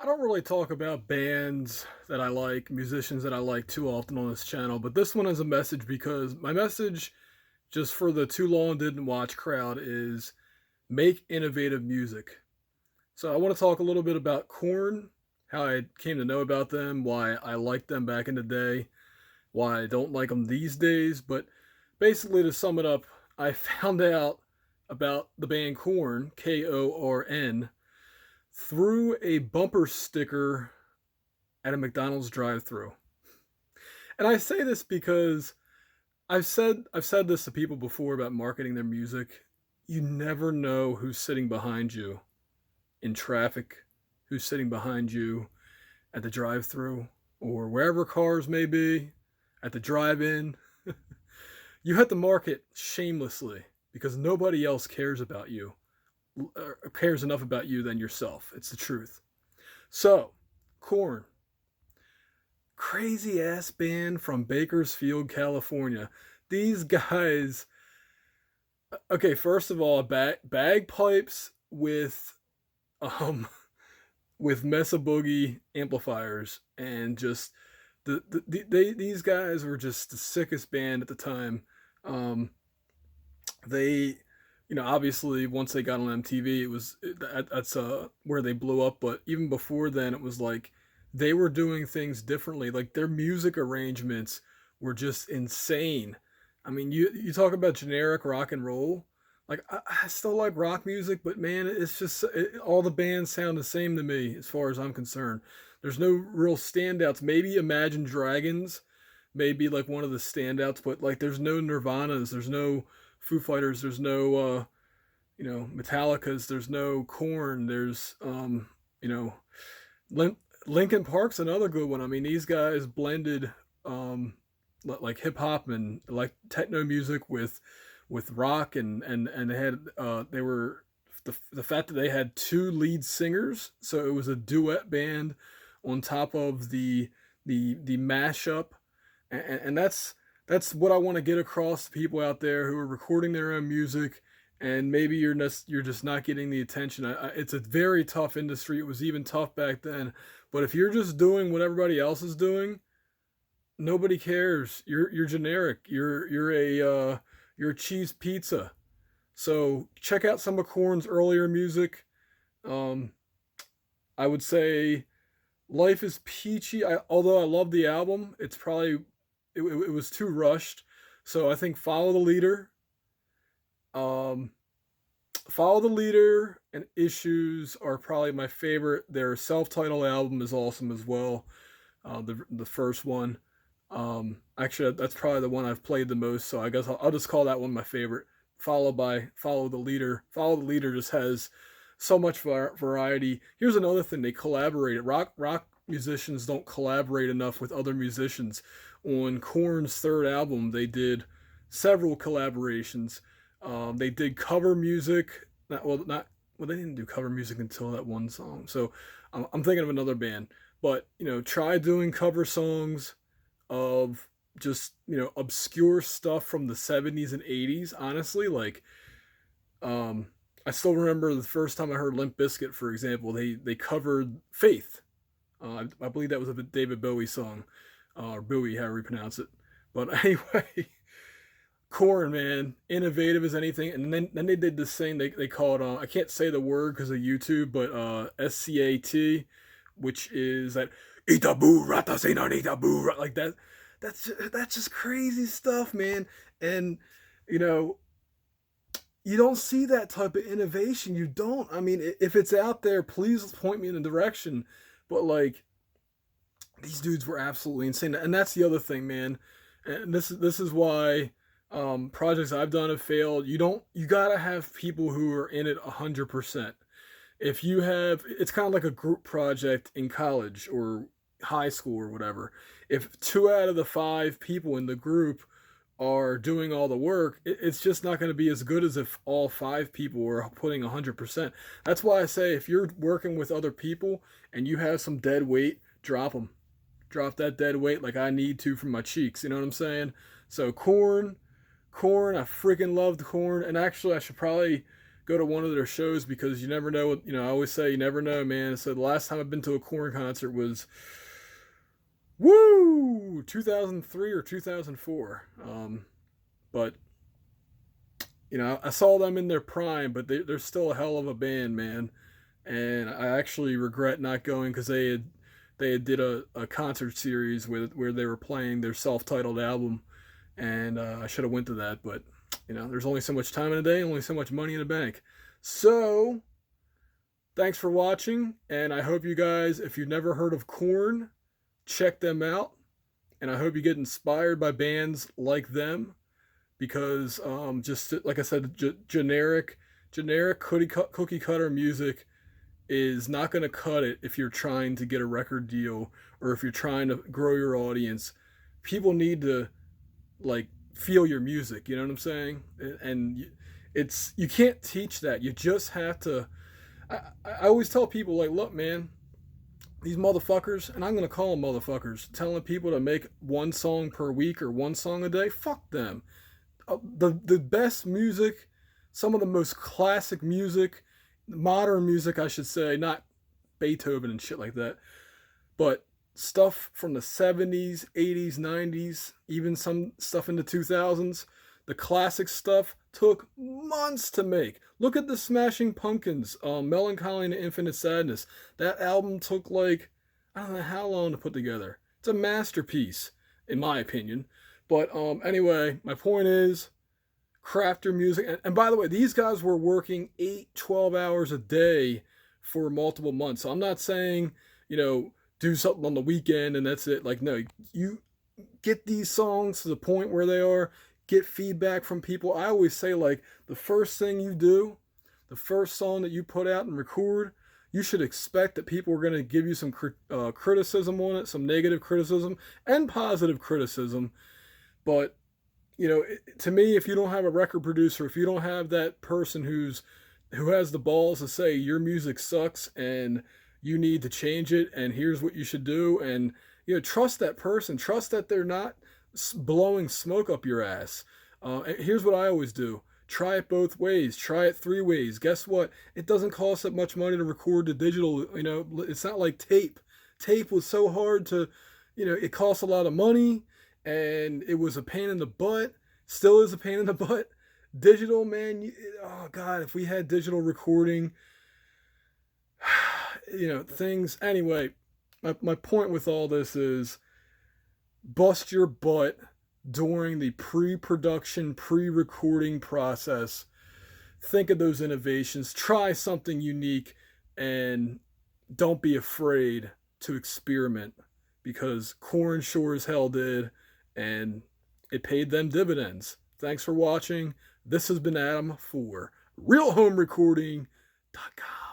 I don't really talk about bands that I like, musicians that I like too often on this channel, but this one is a message because my message, just for the too long didn't watch crowd, is make innovative music. So I want to talk a little bit about KoRn, how I came to know about them, why I liked them back in the day, why I don't like them these days, but basically to sum it up, I found out about the band KoRn, KoRn, through a bumper sticker at a McDonald's drive-through. And I say this because I've said this to people before about marketing their music. You never know who's sitting behind you in traffic, who's sitting behind you at the drive-through or wherever cars may be, at the drive-in. You have to market shamelessly because nobody else cares about you, cares enough about you than yourself. It's the truth. So, KoRn, crazy ass band from Bakersfield, California. These guys, okay, first of all, bagpipes um with Mesa Boogie amplifiers, and just these guys were just the sickest band at the time. Um, they, obviously once they got on MTV, that's where they blew up. But even before then, it was like they were doing things differently. Like their music arrangements were just insane. I mean, you talk about generic rock and roll. Like I still like rock music, but man, it's just all the bands sound the same to me as far as I'm concerned. There's no real standouts. Maybe Imagine Dragons, maybe like one of the standouts, but like there's no Nirvanas, there's no Foo Fighters, there's no Metallicas, there's no KoRn, there's you know Lin- Linkin Park's another good one. I mean, these guys blended like hip hop and like techno music with rock, and they were the fact that they had two lead singers, so it was a duet band on top of the mashup, and that's what I want to get across to people out there who are recording their own music, and maybe you're just not getting the attention. It's a very tough industry. It was even tough back then, but if you're just doing what everybody else is doing, nobody cares. You're generic. You're a cheese pizza. So check out some of KoRn's earlier music. Um, I would say Life is Peachy. Although I love the album, it was too rushed. So I think Um, Follow the Leader and Issues are probably my favorite. Their self-titled album is awesome as well. The first one. Actually, that's probably the one I've played the most. So I guess I'll just call that one my favorite. Followed by Follow the Leader. Follow the Leader just has so much variety. Here's another thing: they collaborated. Rock musicians don't collaborate enough with other musicians. On KoRn's third album, they did several collaborations. They did cover music. Not they didn't do cover music until that one song. So I'm thinking of another band. But try doing cover songs of just obscure stuff from the 70s and 80s. Honestly, like I still remember the first time I heard Limp Bizkit, for example. They covered Faith. I believe that was a David Bowie song, or Bowie, however you pronounce it. But anyway, KoRn, man, innovative as anything. And then they did this thing they call it. I can't say the word because of YouTube, but SCAT, which is that Itabu Rata Itabu, like that. That's just crazy stuff, man. And you know, you don't see that type of innovation. You don't. I mean, if it's out there, please point me in a direction. But like, these dudes were absolutely insane, and that's the other thing, man. And this is why projects I've done have failed. You gotta have people who are in it 100%. If you have, it's kind of like a group project in college or high school or whatever. If two out of the five people in the group are doing all the work, it's just not going to be as good as if all five people were putting 100%. That's why I say if you're working with other people and you have some dead weight, drop them. Drop that dead weight like I need to from my cheeks. You know what I'm saying? So KoRn, I freaking loved KoRn, and actually I should probably go to one of their shows, because you never know. I always say you never know, man. So the last time I've been to a KoRn concert was 2003 or 2004. But I saw them in their prime, but they're still a hell of a band, man. And I actually regret not going, because they did a concert series where they were playing their self-titled album, and I should have went to that. But there's only so much time in a day, only so much money in the bank. So thanks for watching, and I hope you guys, if you've never heard of KoRn, check them out. And I hope you get inspired by bands like them, because just like I said, generic cookie cutter music is not going to cut it if you're trying to get a record deal, or if you're trying to grow your audience. People need to feel your music, you know what I'm saying? And you can't teach that. You just have to. I always tell people, look, man, these motherfuckers, and I'm going to call them motherfuckers, telling people to make one song per week or one song a day, fuck them. The best music, some of the most classic music, modern music, I should say, not Beethoven and shit like that, but stuff from the 70s, 80s, 90s, even some stuff in the 2000s, the classic stuff took months to make. Look at the Smashing Pumpkins, Melancholy and Infinite Sadness. That album took I don't know how long to put together. It's a masterpiece, in my opinion. But anyway, my point is, craft your music. And by the way, these guys were working 8-12 hours a day for multiple months. So I'm not saying, do something on the weekend and that's it. No, you get these songs to the point where they are, get feedback from people. I always say, the first thing you do, the first song that you put out and record, you should expect that people are going to give you some criticism on it, some negative criticism and positive criticism. But to me, if you don't have a record producer, if you don't have that person who has the balls to say your music sucks and you need to change it and here's what you should do, and trust that person, trust that they're not blowing smoke up your ass. Here's what I always do: try it both ways, try it 3 ways. Guess what? It doesn't cost that much money to record the digital. It's not like tape. Tape was so hard to, it costs a lot of money. And it was a pain in the butt. Still is a pain in the butt. Digital, man, oh God, if we had digital recording, things. Anyway, my point with all this is, bust your butt during the pre-production, pre-recording process. Think of those innovations. Try something unique, and don't be afraid to experiment, because KoRn sure as hell did. And it paid them dividends. Thanks for watching. This has been Adam for RealHomeRecording.com.